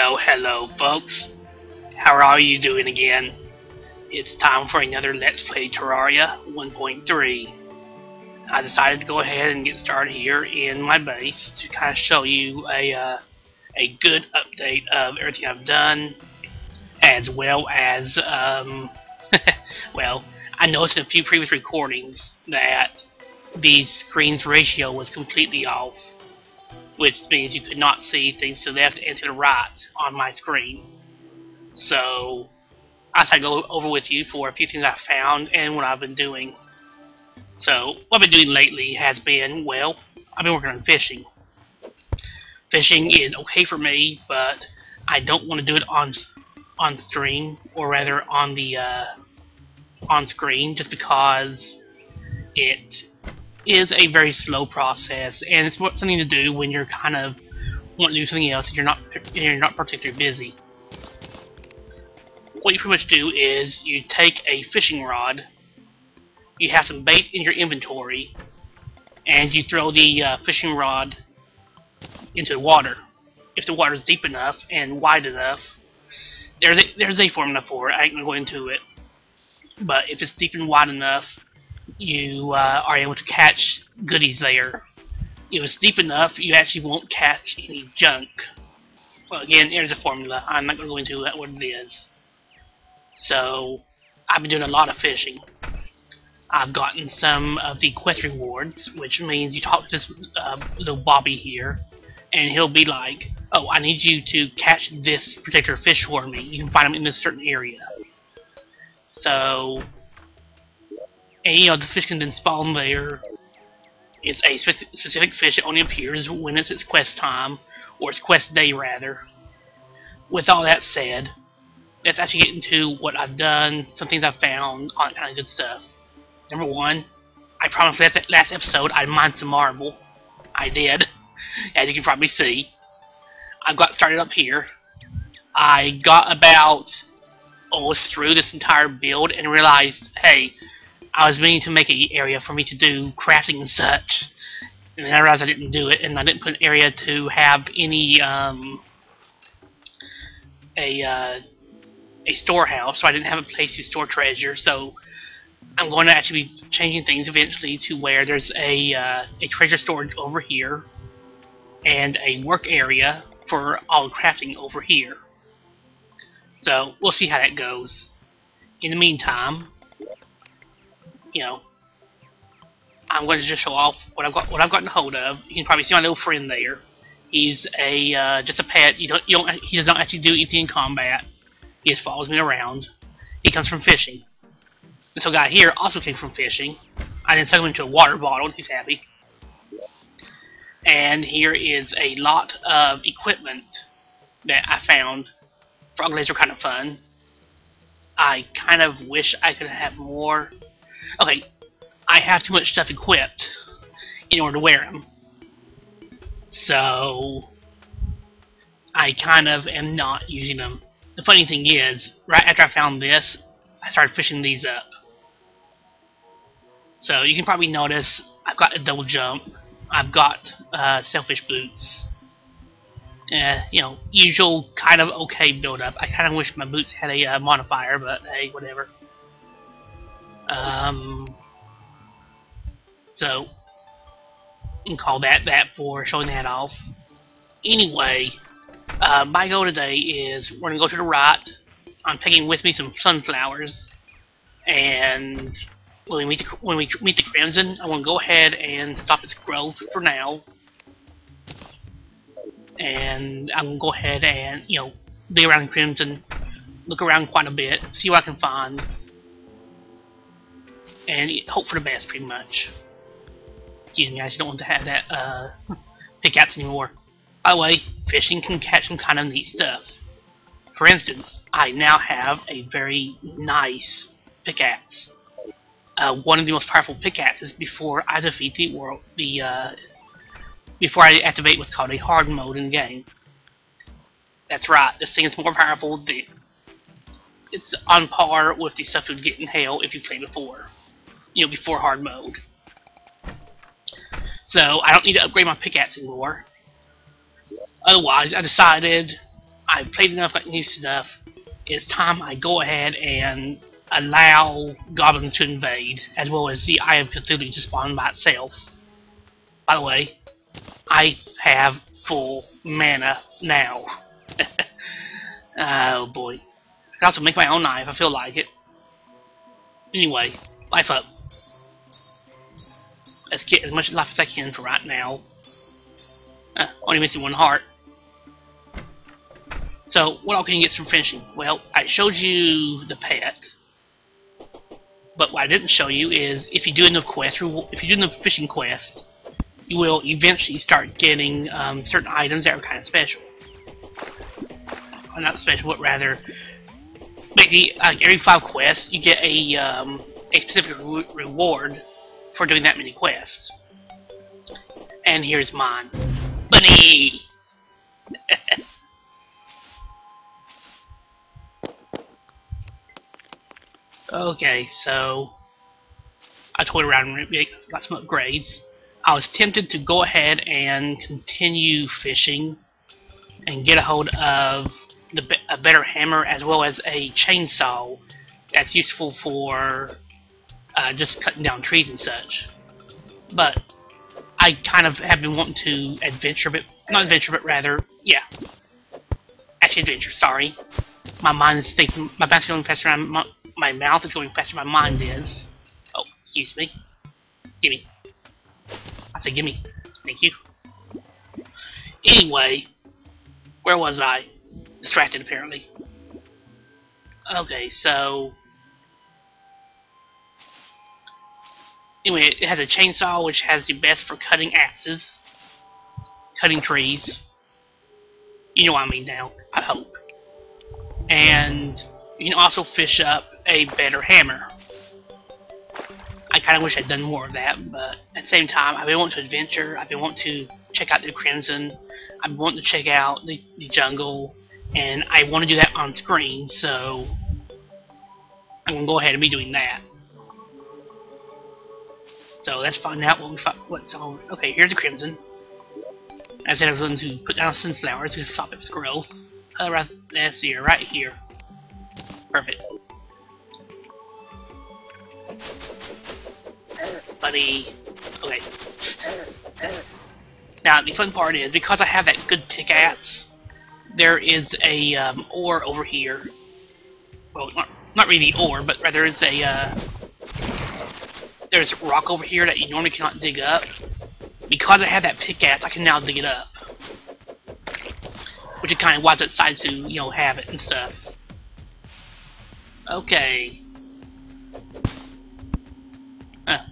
Well, hello folks. How are you doing again? It's time for another Let's Play Terraria 1.3. I decided to go ahead and get started here in my base to kind of show you a good update of everything I've done, as well as, well, I noticed in a few previous recordings that the screen's ratio was completely off, which means you could not see things to the left and to the right on my screen. So I decided to go over with you for a few things I found and what I've been doing. So what I've been doing lately has been, well, I've been working on fishing. Fishing is okay for me, but I don't want to do it on stream, or rather on the on screen, just because it is a very slow process, and it's something to do when you're kind of wanting to do something else and you're not particularly busy. What you pretty much do is you take a fishing rod, you have some bait in your inventory, and you throw the fishing rod into the water. If the water is deep enough and wide enough, there's a formula for it. I ain't gonna go into it, but if it's deep and wide enough, you are able to catch goodies there. If it's deep enough, you actually won't catch any junk. Well, again, there's a formula. I'm not going to go into what it is. So, I've been doing a lot of fishing. I've gotten some of the quest rewards, which means you talk to this little Bobby here, and he'll be like, oh, I need you to catch this particular fish for me. You can find them in this certain area. So, and you know, the fish can then spawn there. It's a specific fish that only appears when it's its quest time, or its quest day rather. With all that said, let's actually get into what I've done, some things I've found, all that kind of good stuff. Number one, I promised last episode I'd mine some marble. I did, as you can probably see. I got started up here. I got about almost through this entire build and realized, hey, I was meaning to make an area for me to do crafting and such, and then I realized I didn't do it, and I didn't put an area to have any a storehouse, so I didn't have a place to store treasure. So I'm going to actually be changing things eventually to where there's a treasure storage over here, and a work area for all crafting over here. So we'll see how that goes. In the meantime, you know, I'm going to just show off what I've gotten hold of. You can probably see my little friend there. He's just a pet. He does not actually do anything in combat. He just follows me around. He comes from fishing. This little guy here also came from fishing. I then stuck him into a water bottle, and he's happy. And here is a lot of equipment that I found. Frog legs are kind of fun. I kind of wish I could have more. Okay, I have too much stuff equipped in order to wear them. So, I kind of am not using them. The funny thing is, right after I found this, I started fishing these up. So, you can probably notice I've got a double jump. I've got selfish boots. You know, usual kind of okay build up. I kind of wish my boots had a modifier, but hey, whatever. So, you can call that for showing that off. Anyway, my goal today is we're going to go to the right. I'm taking with me some sunflowers, and when we meet the Crimson, I want to go ahead and stop its growth for now. And I'm going to go ahead and, you know, be around Crimson, look around quite a bit, see what I can find, and hope for the best, pretty much. Excuse me, I just don't want to have that pickaxe anymore. By the way, fishing can catch some kind of neat stuff. For instance, I now have a very nice pickaxe. One of the most powerful pickaxes before I defeat before I activate what's called a hard mode in the game. That's right, this thing is more powerful. It's on par with the stuff you'd get in Hell if you played before. You know, before hard mode. So, I don't need to upgrade my pickaxe anymore. Otherwise, I decided I've played enough, gotten used to enough. It's time I go ahead and allow goblins to invade, as well as the Eye of Cthulhu to spawn by itself. By the way, I have full mana now. Oh boy. I can also make my own knife if I feel like it. Anyway, life up. Let's get as much life as I can for right now. Only missing one heart. So, what all can you get from fishing? Well, I showed you the pet. But what I didn't show you is, if you do enough quests, if you do enough fishing quests, you will eventually start getting certain items that are kind of special. Well, not special, but rather, basically, like every 5 quests, you get a specific reward for doing that many quests. And here's mine. Bunny! Okay, so I toyed around and got some upgrades. I was tempted to go ahead and continue fishing and get a hold of a better hammer as well as a chainsaw that's useful for just cutting down trees and such. But I kind of have been wanting to adventure, but not adventure, but rather, yeah, actually adventure. Sorry, my mind is thinking. My back's going faster than my mouth is going faster than my mind is. Oh, excuse me. Gimme. I said gimme. Thank you. Anyway, where was I? Distracted, apparently. Okay, so... Anyway, it has a chainsaw, which has the best for cutting axes. Cutting trees. You know what I mean now, I hope. And you can also fish up a better hammer. I kind of wish I'd done more of that, but at the same time, I've been wanting to adventure, I've been wanting to check out the Crimson, I've been wanting to check out the jungle, and I want to do that on screen, so I'm going to go ahead and be doing that. So let's find out what's on. Okay, here's the Crimson. I said I was going to put down sunflowers to stop its growth. Let's see, right here. Perfect. Buddy. Okay. Now, the fun part is, because I have that good pickaxe, there is a ore over here. Well, not really ore, but rather it's a there's rock over here that you normally cannot dig up. Because I have that pickaxe, I can now dig it up. Which is kind of why I decided to, you know, have it and stuff. Okay.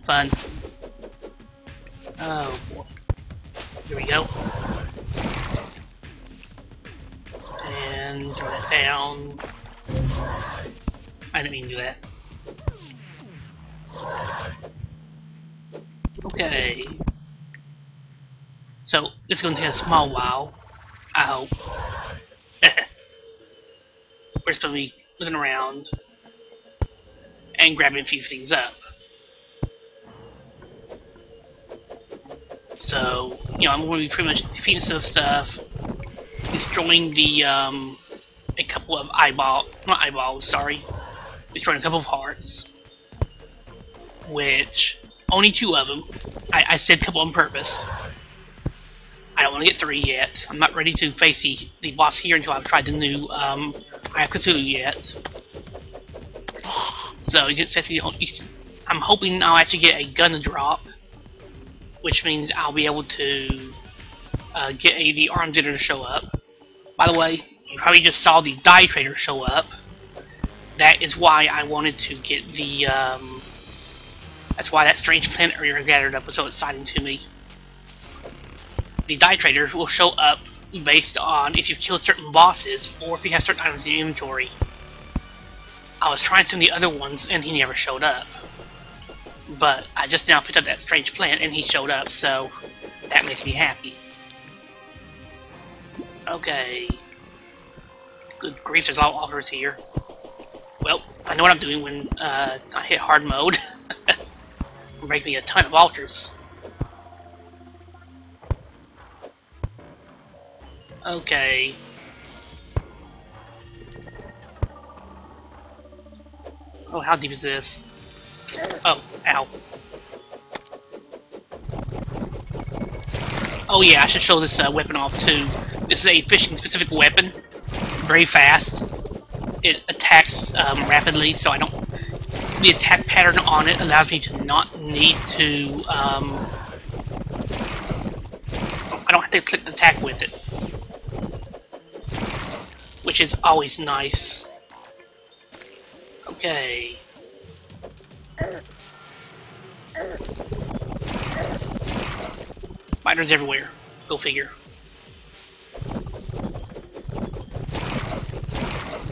Fun. Oh boy. Here we go. And throw that down. I didn't mean to do that. Okay. So, this is going to take a small while. I hope. We're just going to be looking around and grabbing a few things up. So, you know, I'm going to be pretty much defeating some stuff, destroying the, a couple of destroying a couple of hearts, which, only 2 of them. I said a couple on purpose. I don't want to get 3 yet. I'm not ready to face the boss here until I've tried the new, Eye of Cthulhu yet. So, I'm hoping I'll actually get a gun to drop, which means I'll be able to get the arms dealer to show up. By the way, you probably just saw the die trader show up. That is why I wanted to get the, that's why that strange planet area gathered up was so exciting to me. The die trader will show up based on if you've killed certain bosses or if you have certain items in your inventory. I was trying some of the other ones and he never showed up. But I just now picked up that strange plant and he showed up, so that makes me happy. Okay. Good grief, there's a lot of altars here. Well, I know what I'm doing when I hit hard mode. It'll break me a ton of altars. Okay. Oh, how deep is this? Oh, ow. Oh yeah, I should show this weapon off too. This is a fishing specific weapon. Very fast. It attacks rapidly, so I don't... The attack pattern on it allows me to not need to... I don't have to click the attack with it. Which is always nice. Okay. Spiders everywhere. Go figure.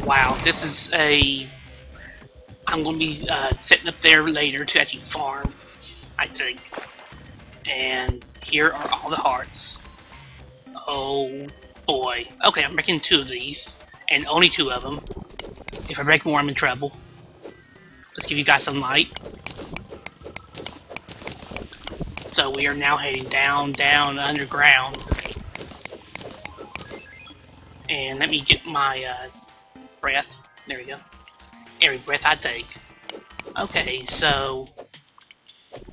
Wow, this is a... I'm going to be setting up there later to actually farm, I think. And here are all the hearts. Oh boy. Okay, I'm breaking 2 of these. And only 2 of them. If I break more, I'm in trouble. Let's give you guys some light. So we are now heading down, down, underground. And let me get my breath. There we go. Every breath I take. Okay, so...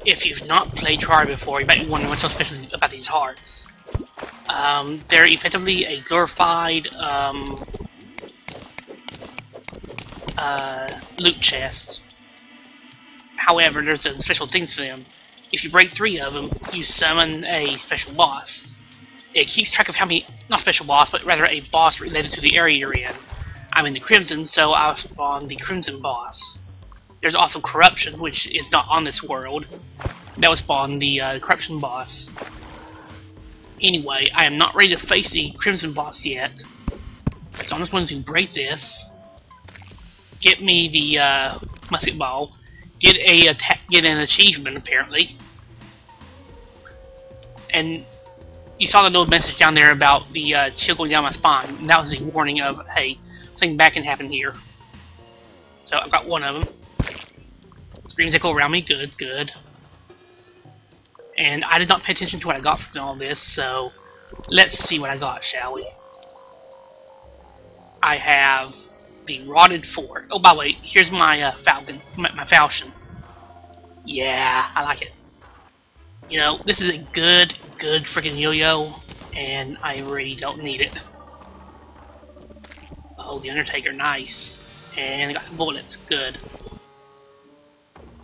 If you've not played Terraria before, you might be wondering what's so special about these hearts. They're effectively a glorified loot chest. However, there's some special things to them. If you break 3 of them, you summon a special boss. It keeps track of how many, not special boss, but rather a boss related to the area you're in. I'm in the Crimson, so I'll spawn the Crimson boss. There's also Corruption, which is not on this world. That will spawn the Corruption boss. Anyway, I am not ready to face the Crimson boss yet, so I'm just going to break this, get me the musket ball, get an achievement apparently, and you saw the little message down there about the chill going down my spine, and that was a warning of, hey, something bad can happen here. So I've got 1 of them. Screams echo around me, good, good. And I did not pay attention to what I got from all this, so let's see what I got, shall we? I have the Rotted Fort. Oh, by the way, here's my falcon, my falchion. Yeah, I like it. You know, this is a good freaking yo-yo, and I really don't need it. Oh, the Undertaker, nice. And I got some bullets, good.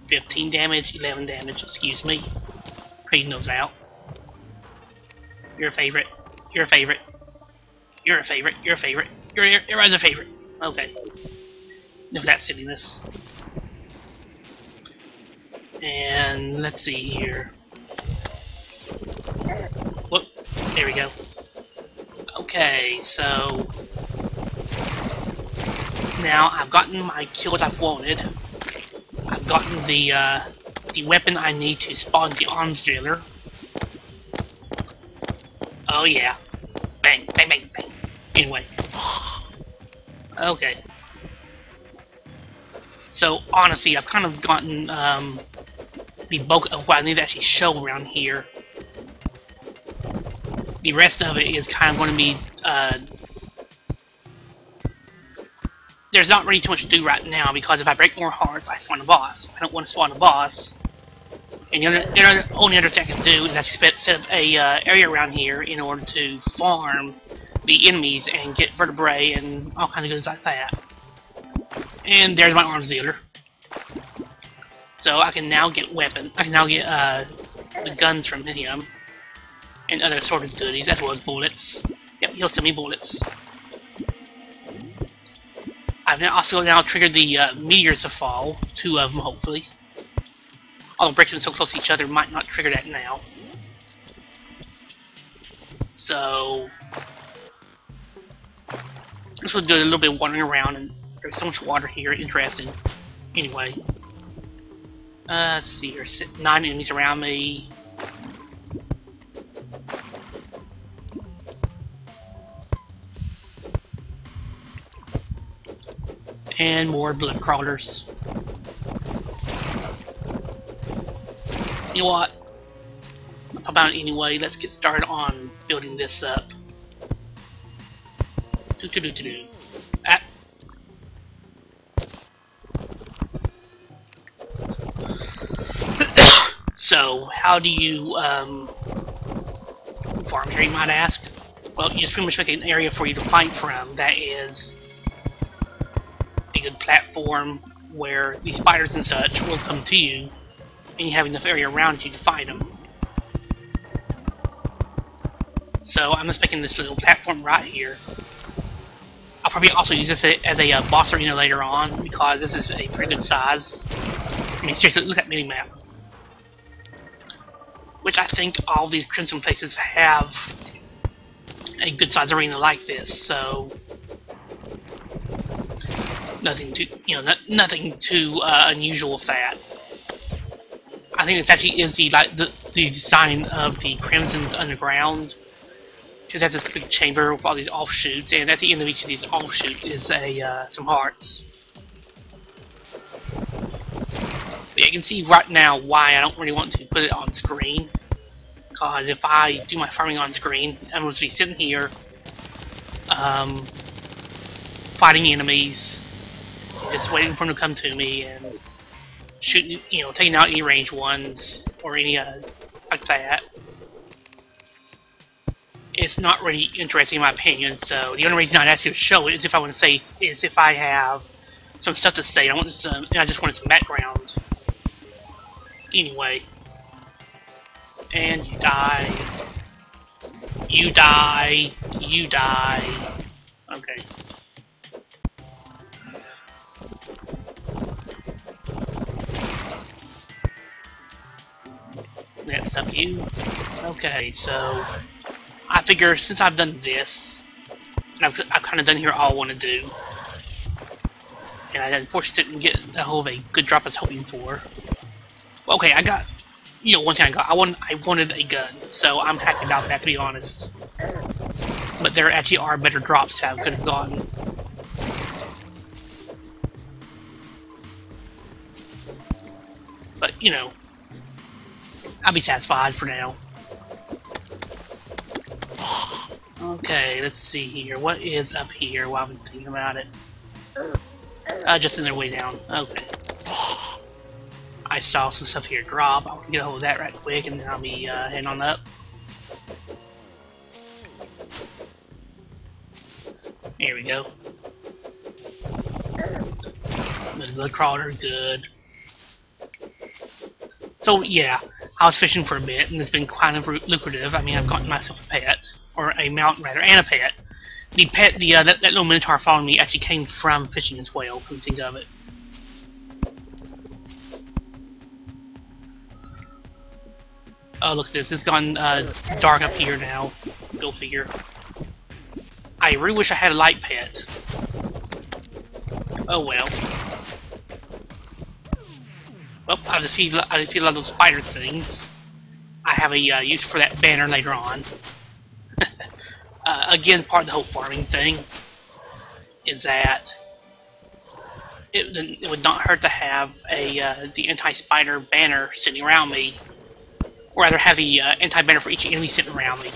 15 damage, 11 damage, excuse me. Reading those out. You're a favorite. You're a favorite. You're a favorite. You're a favorite. Everybody's a favorite. Okay. Enough of that silliness. And let's see here. Whoop. There we go. Okay, so now I've gotten my kills I've wanted. I've gotten the weapon I need to spawn the arms dealer. Oh yeah. Bang, bang, bang, bang. Anyway. Okay. So honestly, I've kind of gotten the bulk of what I need to actually show around here. The rest of it is kind of going to be there's not really too much to do right now, because if I break more hearts, I spawn a boss. I don't want to spawn a boss. And the only other thing I can do is actually set up a area around here in order to farm the enemies and get vertebrae and all kinds of goods like that. And there's my arms dealer. So I can now get I can now get the guns from him and other assorted goodies, as well as bullets. Yep, he'll send me bullets. I've also now triggered the meteors to fall, 2 of them hopefully. Although breaking them so close to each other might not trigger that now. So this was good, a little bit of wandering around, and there's so much water here, interesting. Anyway. Let's see, there's 9 enemies around me. And more blood crawlers. You know what? How about anyway, let's get started on building this up. So, how do you farm here, you might ask? Well, you just pretty much make an area for you to fight from that is a good platform where these spiders and such will come to you, and you have enough area around you to fight them. So I'm just making this little platform right here. I'll probably also use this as a boss arena later on, because this is a pretty good size. I mean, seriously, look at that mini-map. Which I think all these Crimson places have a good size arena like this, so nothing too, nothing too unusual with that. I think this actually is the design of the Crimson's underground. It has this big chamber with all these offshoots, and at the end of each of these offshoots is some hearts. But you can see right now why I don't really want to put it on screen. Because if I do my farming on screen, I'm going to be sitting here, fighting enemies, just waiting for them to come to me, and shooting, taking out any ranged ones, or any, like that. It's not really interesting in my opinion, so the only reason I'd actually show it is if I want to say, is if I have some stuff to say. I just wanted some background. Anyway. And you die. You die. You die. Okay. That stuff you. Okay, so I figure since I've done this, and I've kind of done here all I want to do, and I unfortunately didn't get a whole of a good drop I was hoping for. Well, okay, I got, one thing I got. I wanted a gun, so I'm happy about that, to be honest. But there actually are better drops I could have gotten. But I'll be satisfied for now. Okay, let's see here. What is up here while I'm thinking about it? Just in their way down. Okay. I saw some stuff here drop. I'll get a hold of that right quick, and then I'll be heading on up. Here we go. The blood crawler, good. So yeah, I was fishing for a bit, and it's been kind of lucrative. I mean, I've gotten myself a pet, or a mount rather, and a pet. The pet, that little minotaur following me actually came from fishing as well. Come to think of it. Oh, look at this. It's gone dark up here now. Go figure. I really wish I had a light pet. Oh well. Well, I just see a lot of those spider things. I have a use for that banner later on. Again, part of the whole farming thing is that it would not hurt to have the anti-spider banner sitting around me, or rather have the anti-banner for each enemy sitting around me.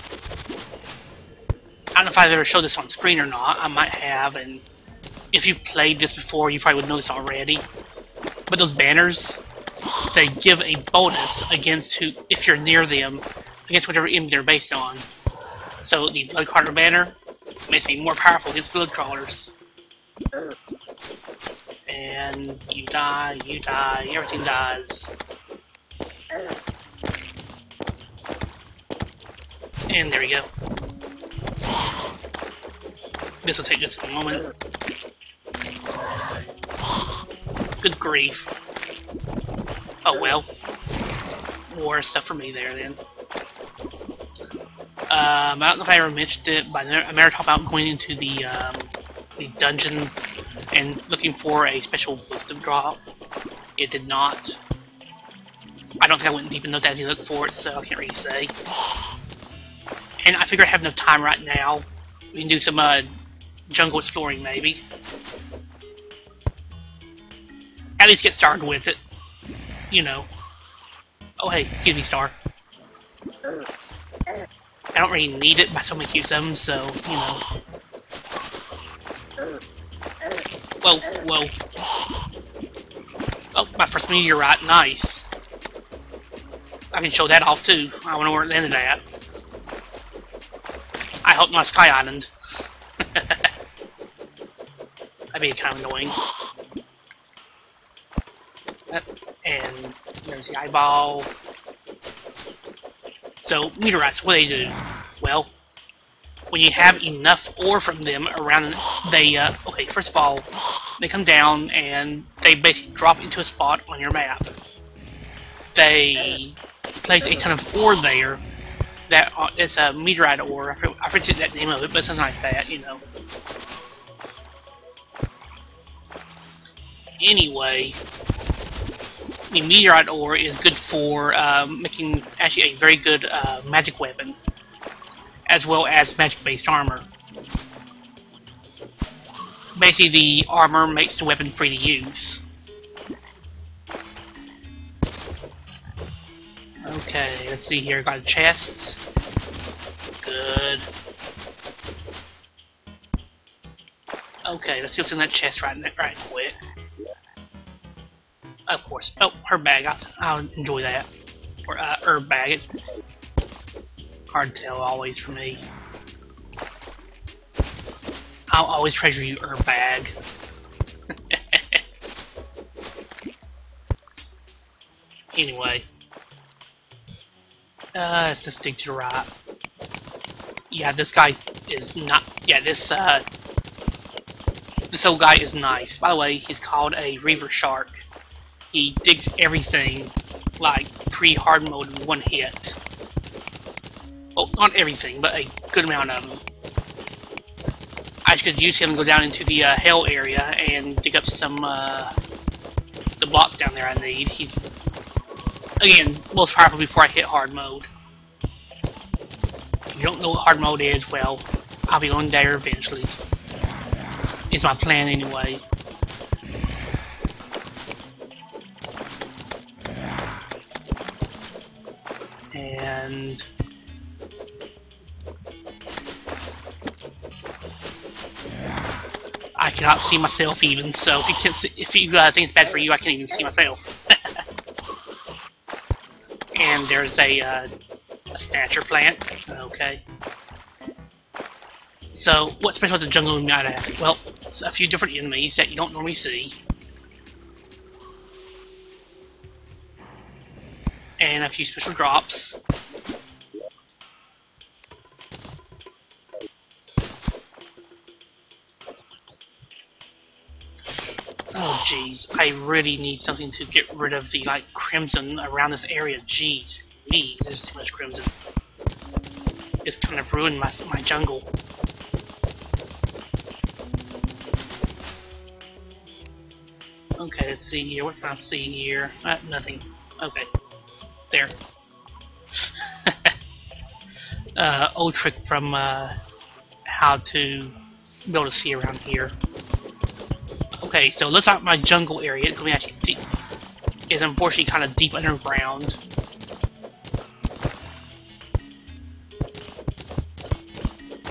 I don't know if I've ever showed this on screen or not. I might have, and if you've played this before, you probably would know this already. But those banners, they give a bonus against if you're near them, against whatever enemy they're based on. So the blood crawler banner makes me more powerful against blood crawlers. And you die, everything dies. And there we go. This will take just a moment. Good grief. Oh well. More stuff for me there then. I don't know if I ever mentioned it, but I remember talking about going into the dungeon and looking for a special book to drop. It did not. I don't think I went deep enough to actually look for it, so I can't really say. And I figure I have enough time right now. We can do some jungle exploring, maybe. At least get started with it. Oh hey, excuse me, Star. I don't really need it, but I still make use of them, so, Whoa, whoa. Oh, my first meteorite, nice. I can show that off too. I wonder where it ended at. I hope not Sky Island. That'd be kind of annoying. And there's the eyeball. So, meteorites, what do they do? Well, when you have enough ore from them around, they, okay, first of all, they come down and they basically drop into a spot on your map. They place a ton of ore there. That it's a meteorite ore. I forget that name of it, but something like that, you know. Anyway, the meteorite ore is good for making actually a very good magic weapon, as well as magic-based armor. Basically, the armor makes the weapon free to use. Okay, let's see here. Got a chest. Good. Okay, let's see what's in that chest right quick. Of course. Oh, her bag. I'll enjoy that. Or herb bag. Hard to tell always for me. I'll always treasure you, herb bag. Anyway. Let's just stick to the right. Yeah, this guy is not. Yeah, this old guy is nice. By the way, he's called a Reaver Shark. He digs everything like pre-hard mode in one hit. Well, not everything, but a good amount of them. I should use him to go down into the hell area and dig up some the blocks down there I need. He's again most powerful before I hit hard mode. If you don't know what hard mode is, well, I'll be going there eventually. It's my plan anyway. And I cannot see myself even, so if you can't see, if you think it's bad for you, I can't even see myself. And there's a snatcher plant. Okay. So, what's special with the jungle, you might ask? Well, it's a few different enemies that you don't normally see. And a few special drops. Oh jeez, I really need something to get rid of the like crimson around this area. Jeez, me, there's too much crimson. It's kind of ruined my jungle. Okay, let's see here. What can I see here? Nothing. Okay, there. Old trick from how to be able to see around here. Okay, so it looks like my jungle area is going to be actually deep. Is unfortunately kind of deep underground.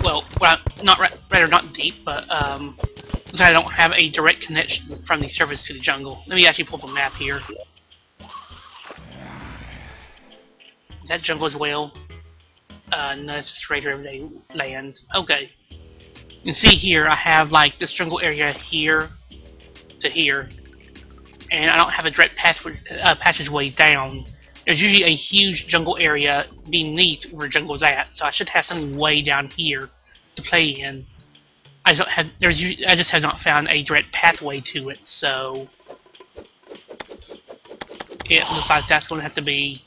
Well, rather not deep, but looks like I don't have a direct connection from the surface to the jungle. Let me actually pull up a map here. Is that jungle as well? No, it's just regular everyday land. Okay. You can see here I have like this jungle area here to here, and I don't have a direct passageway down. There's usually a huge jungle area beneath where jungle's at, so I should have something way down here to play in. I just have not found a direct pathway to it, so it looks like that's going to have to be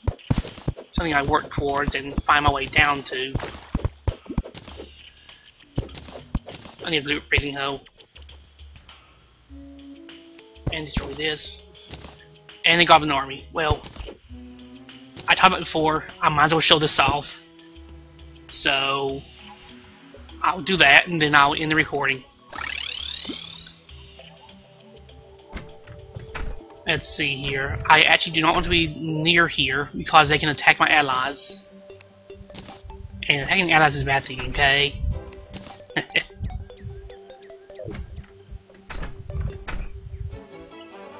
something I work towards and find my way down to. I need a blue breathing hole. And destroy this. And the Goblin Army. Well, I talked about it before, I might as well show this off. So, I'll do that, and then I'll end the recording. Let's see here. I actually do not want to be near here, because they can attack my allies. And attacking allies is a bad thing, okay?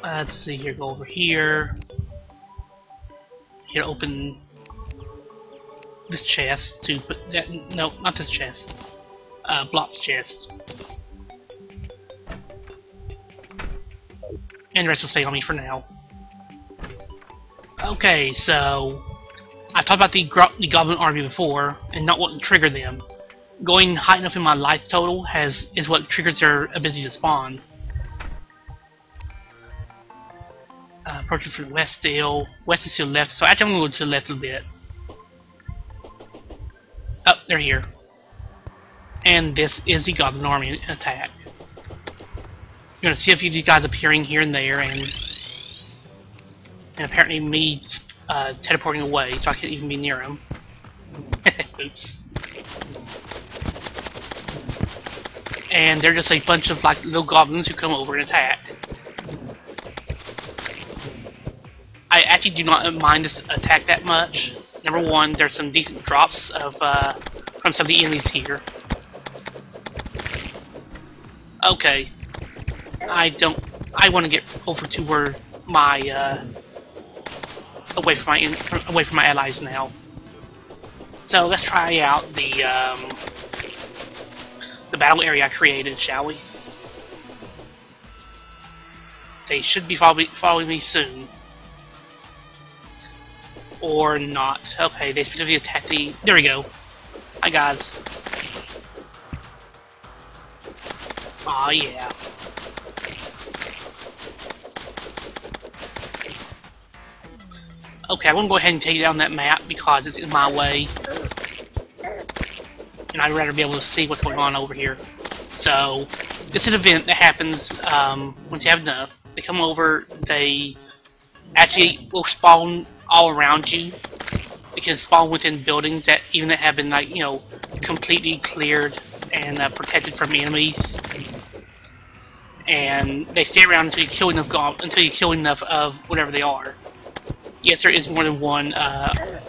Let's see here, go over here. Here, open this chest to put that. No, not this chest. Block's chest. And the rest will stay on me for now. Okay, so I've talked about the Goblin Army before, and not wanting to trigger them. Going high enough in my life total is what triggers their ability to spawn. Approaching from the west still. West is to the left, so actually I'm going to go to the left a little bit. Oh, they're here. And this is the Goblin Army attack. You're going to see a few of these guys appearing here and there, and apparently me teleporting away, so I can't even be near them. Oops. And they're just a bunch of like little goblins who come over and attack. I actually do not mind this attack that much. Number one, there's some decent drops of from some of the enemies here. Okay. I want to get over to where my away from my allies now. So let's try out the battle area I created, shall we? They should be following me soon. Or not. Okay, they specifically attacked the... There we go. Hi, guys. Aw, yeah. Okay, I'm gonna go ahead and take down that map because it's in my way. And I'd rather be able to see what's going on over here. So, it's an event that happens once you have enough. They come over, they actually will spawn all around you. They can spawn within buildings that even that have been, like, you know, completely cleared and protected from enemies. And they stay around until you kill enough of whatever they are. Yes, there is more than one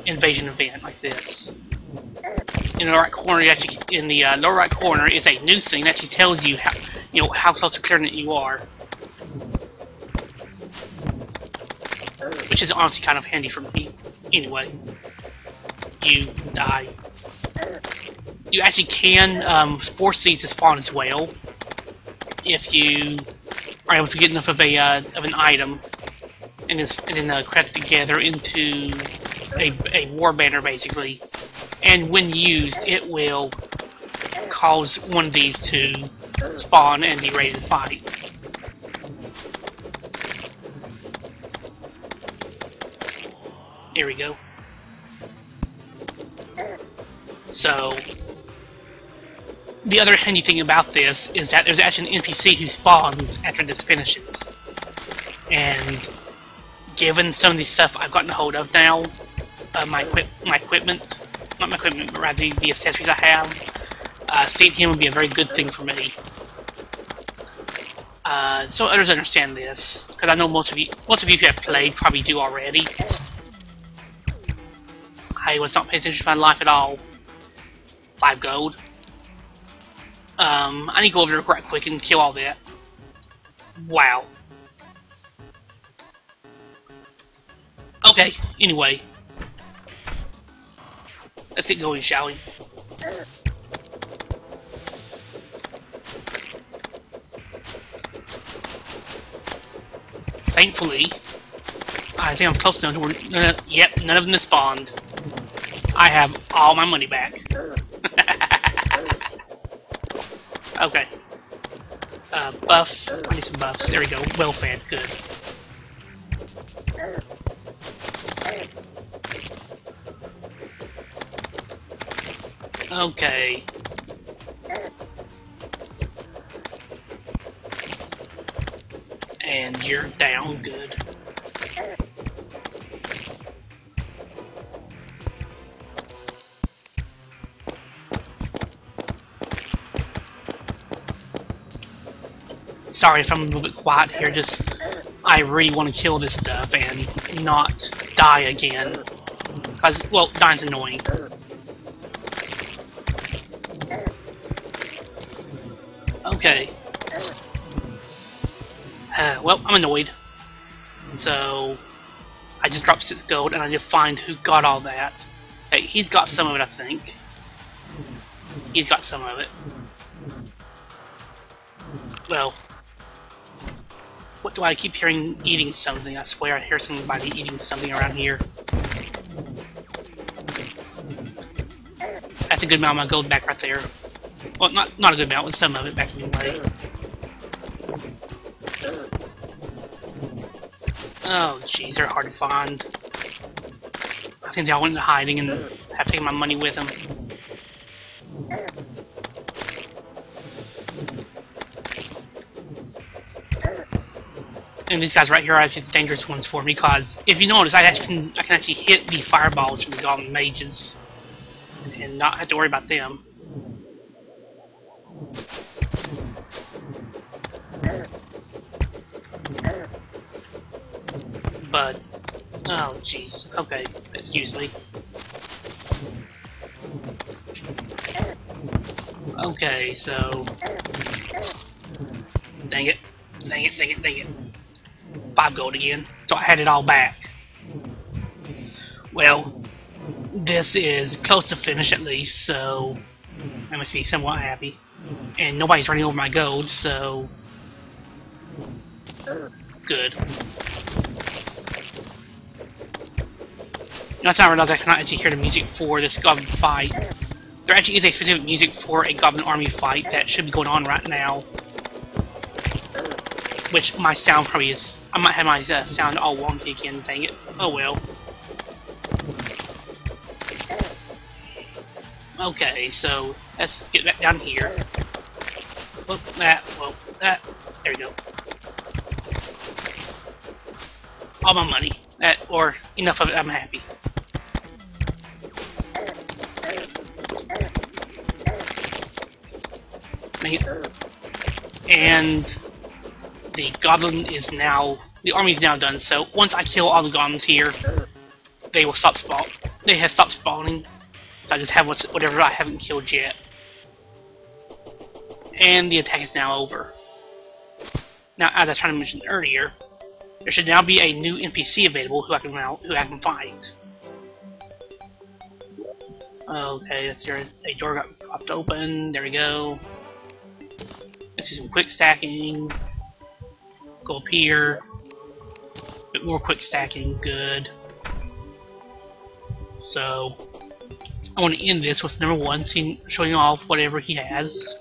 invasion event like this. In the right corner, actually, in the lower right corner, is a news thing that actually tells you how close to clearing it you are, which is honestly kind of handy for me. Anyway, you die. You actually can force these to spawn as well if you are able to get enough of an item. And then craft it together into a war banner, basically. And when used, it will cause one of these to spawn and be ready to fight. Here we go. So, the other handy thing about this is that there's actually an NPC who spawns after this finishes. And given some of the stuff I've gotten a hold of now, my equipment, not my equipment, but rather the accessories I have, seeing him would be a very good thing for me. So others understand this, because I know most of you who have played probably do already. I was not paying attention to my life at all. 5 gold. I need to go over there right quick and kill all that. Wow. Okay, anyway. Let's get going, shall we? Thankfully, I think I'm close enough to where... Yep, none of them have spawned. I have all my money back. Okay. Buff. I need some buffs. There we go. Well fed. Good. Okay. And you're down. Good. Sorry if I'm a little bit quiet here, just I really want to kill this stuff and not die again. Because, well, dying's annoying. Okay. Well, I'm annoyed. So, I just dropped 6 gold and I need to find who got all that. Hey, he's got some of it, I think. He's got some of it. Well, what do I keep hearing eating something? I swear I hear somebody eating something around here. That's a good amount of my gold back right there. Well, not a good amount, but some of it back anyway. Oh, jeez, they're hard to find. I think they all went into hiding and have taken my money with them. And these guys right here are actually the dangerous ones for me, because if you notice, I can actually hit the fireballs from the goblin mages and not have to worry about them. But oh jeez, okay, excuse me. Okay, so dang it, dang it, dang it, dang it. 5 gold again, so I had it all back. Well, this is close to finish at least, so I must be somewhat happy. And nobody's running over my gold, so good. That's how I realized I cannot actually hear the music for this goblin fight. There actually is a specific music for a goblin army fight that should be going on right now. Which my sound probably is. I might have my sound all wonky again, dang it. Oh well. Okay, so let's get back down here. Well, that. There we go. All my money. That, or enough of it, I'm happy. And the goblin is now, the army's now done, so once I kill all the goblins here, they will stop spawning. They have stopped spawning, so I just have whatever I haven't killed yet. And the attack is now over. Now, as I was trying to mention earlier, there should now be a new NPC available who I can fight. Okay, let's hear a door got popped open. There we go. Let's do some quick stacking. Go up here. A bit more quick stacking. Good. So, I want to end this with number 1, showing off whatever he has.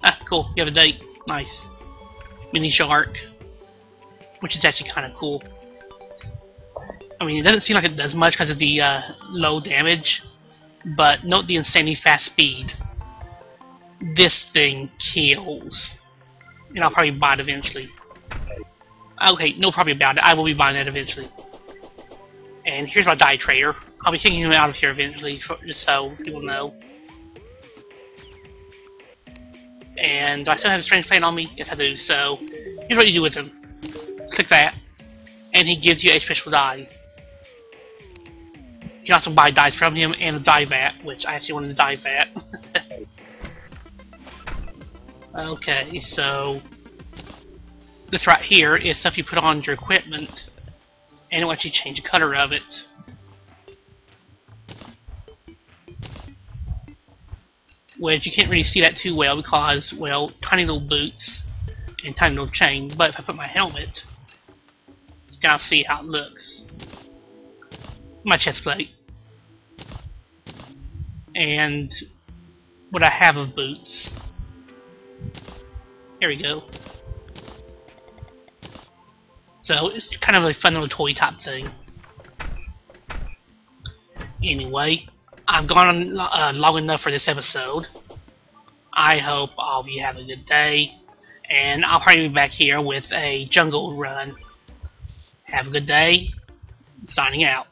Ah, cool. You have a date. Nice. Mini shark, which is actually kind of cool. I mean, it doesn't seem like it does much because of the low damage, but note the insanely fast speed. This thing kills, and I'll probably buy it eventually. Okay, no problem about it. I will be buying it eventually. And here's my die trader. I'll be taking him out of here eventually, just so people know. And do I still have a strange plane on me? Yes, I do. So, here's what you do with him. Click that, and he gives you a special die. You can also buy dice from him and a die vat, which I actually wanted a die vat. Okay, so this right here is stuff you put on your equipment, and it will actually change the color of it. Which you can't really see that too well because, well, tiny little boots and tiny little chain. But if I put my helmet, you can now see how it looks. My chest plate. And what I have of boots. Here we go. So it's kind of a fun little toy type thing. Anyway, I've gone on long enough for this episode. I hope all of you have a good day, and I'll probably be back here with a jungle run. Have a good day. Signing out.